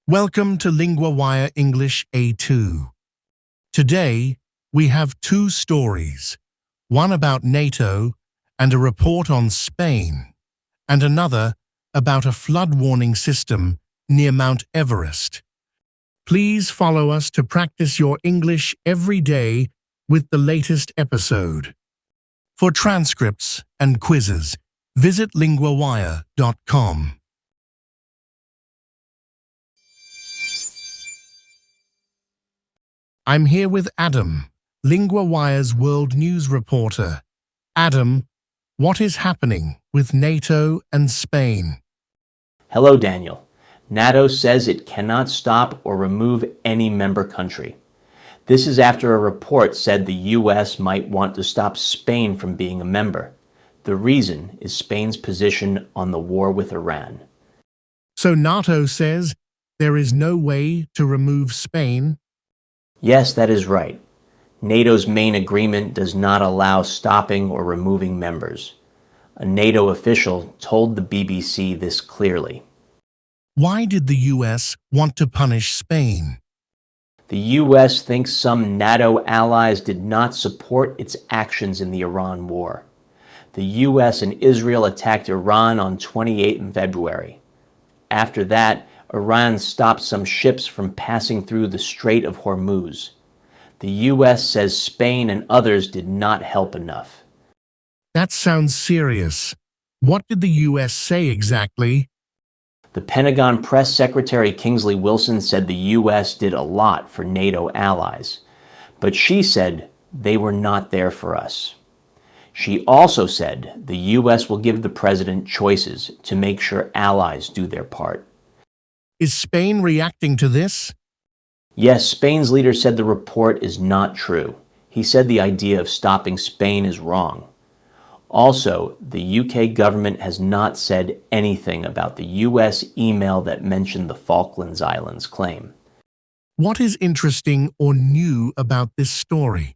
Welcome to LinguaWire English A2. Today, we have two stories, one about Nato and a report on Spain, and another about a flood warning system near Mount Everest. Please follow us to practice your English every day with the latest episode. For transcripts and quizzes, visit linguawire.com. I'm here with Adam, LinguaWire's world news reporter. Adam, what is happening with Nato and Spain? Hello, Daniel. Nato says it cannot stop or remove any member country. This is after a report said the U.S. might want to stop Spain from being a member. The reason is Spain's position on the war with Iran. So NATO says there is no way to remove Spain? Yes, that is right. NATO's main agreement does not allow stopping or removing members. A NATO official told the BBC this clearly. Why did the U.S. want to punish Spain? The U.S. thinks some NATO allies did not support its actions in the Iran war. The U.S. and Israel attacked Iran on 28 February. After that, Iran stopped some ships from passing through the Strait of Hormuz. The U.S. says Spain and others did not help enough. That sounds serious. What did the U.S. say exactly? The Pentagon Press Secretary Kingsley Wilson said the U.S. did a lot for NATO allies, but she said they were not there for us. She also said the U.S. will give the president choices to make sure allies do their part. Is Spain reacting to this? Yes, Spain's leader said the report is not true. He said the idea of stopping Spain is wrong. Also, the UK government has not said anything about the US email that mentioned the Falklands Islands claim. What is interesting or new about this story?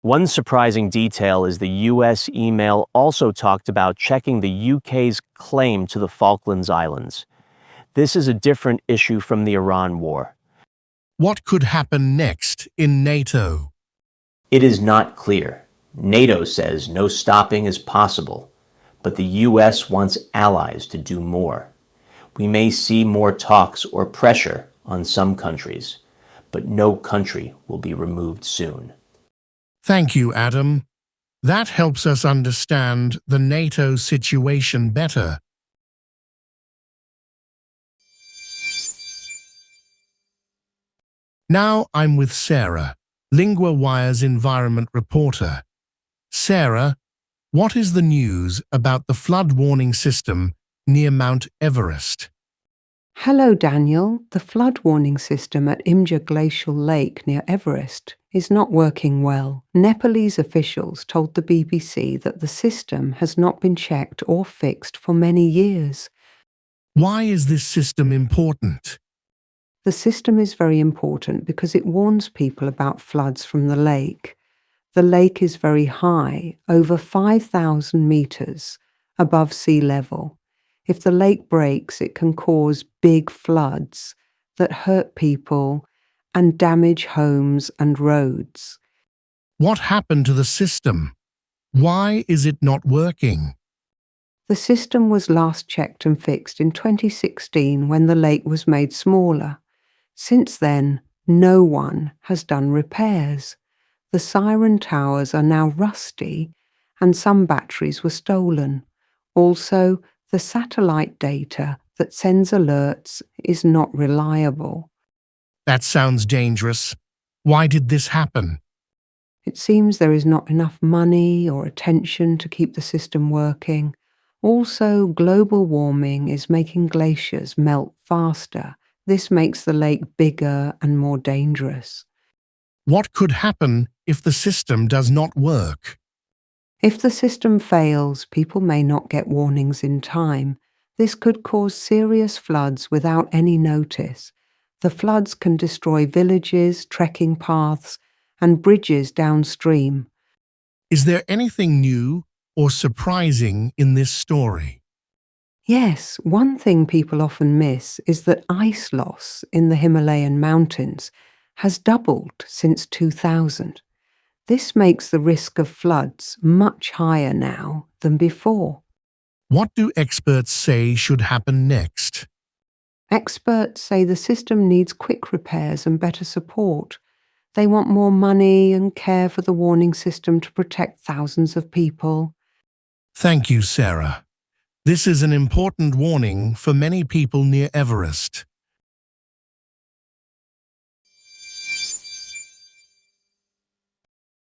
One surprising detail is the US email also talked about checking the UK's claim to the Falklands Islands. This is a different issue from the Iran war. What could happen next in NATO? It is not clear. NATO says no stopping is possible, but the U.S. wants allies to do more. We may see more talks or pressure on some countries, but no country will be removed soon. Thank you, Adam. That helps us understand the NATO situation better. Now I'm with Sarah, LinguaWire's environment reporter. Sarah, what is the news about the flood warning system near Mount Everest? Hello, Daniel. The flood warning system at Imja Glacial Lake near Everest is not working well. Nepalese officials told the BBC that the system has not been checked or fixed for many years. Why is this system important? The system is very important because it warns people about floods from the lake. The lake is very high, over 5,000 meters above sea level. If the lake breaks, it can cause big floods that hurt people and damage homes and roads. What happened to the system? Why is it not working? The system was last checked and fixed in 2016 when the lake was made smaller. Since then, no one has done repairs. The siren towers are now rusty and some batteries were stolen. Also, the satellite data that sends alerts is not reliable. That sounds dangerous. Why did this happen? It seems there is not enough money or attention to keep the system working. Also, global warming is making glaciers melt faster. This makes the lake bigger and more dangerous. What could happen if the system does not work? If the system fails, people may not get warnings in time. This could cause serious floods without any notice. The floods can destroy villages, trekking paths, and bridges downstream. Is there anything new or surprising in this story? Yes, one thing people often miss is that ice loss in the Himalayan mountains has doubled since 2000. This makes the risk of floods much higher now than before. What do experts say should happen next? Experts say the system needs quick repairs and better support. They want more money and care for the warning system to protect thousands of people. Thank you, Sarah. This is an important warning for many people near Everest.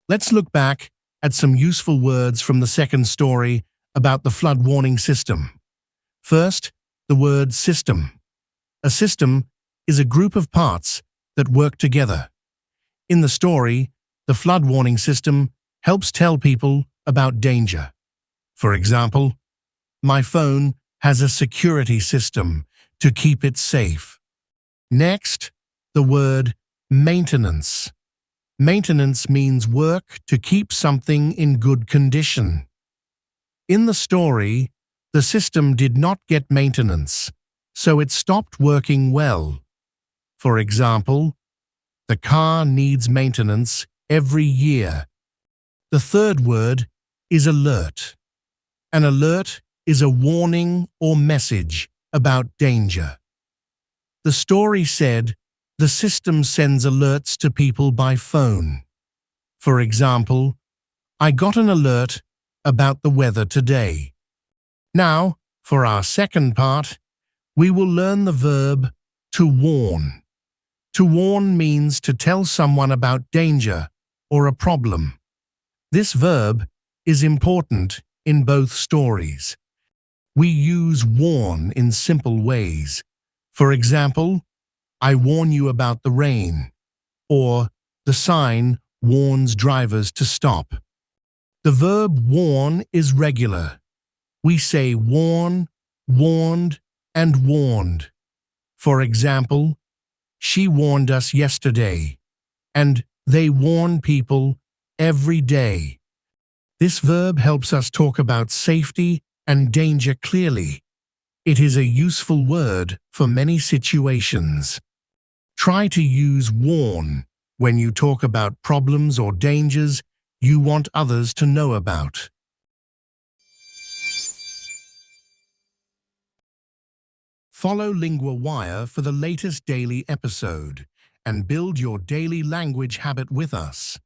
Let's look back at some useful words from the second story about the flood warning system. First, the word system. A system is a group of parts that work together. In the story, the flood warning system helps tell people about danger. For example, my phone has a security system to keep it safe. Next, the word maintenance. Maintenance means work to keep something in good condition. In the story, the system did not get maintenance, so it stopped working well. For example, the car needs maintenance every year. The third word is alert. An alert is a warning or message about danger. The story said the system sends alerts to people by phone. For example, I got an alert about the weather today. Now, for our second part, we will learn the verb to warn. To warn means to tell someone about danger or a problem. This verb is important in both stories. We use warn in simple ways. For example, I warn you about the rain, or the sign warns drivers to stop. The verb warn is regular. We say warn, warned, and warned. For example, she warned us yesterday, and they warn people every day. This verb helps us talk about safety and danger clearly. It is a useful word for many situations. Try to use warn when you talk about problems or dangers you want others to know about. Follow LinguaWire for the latest daily episode and build your daily language habit with us.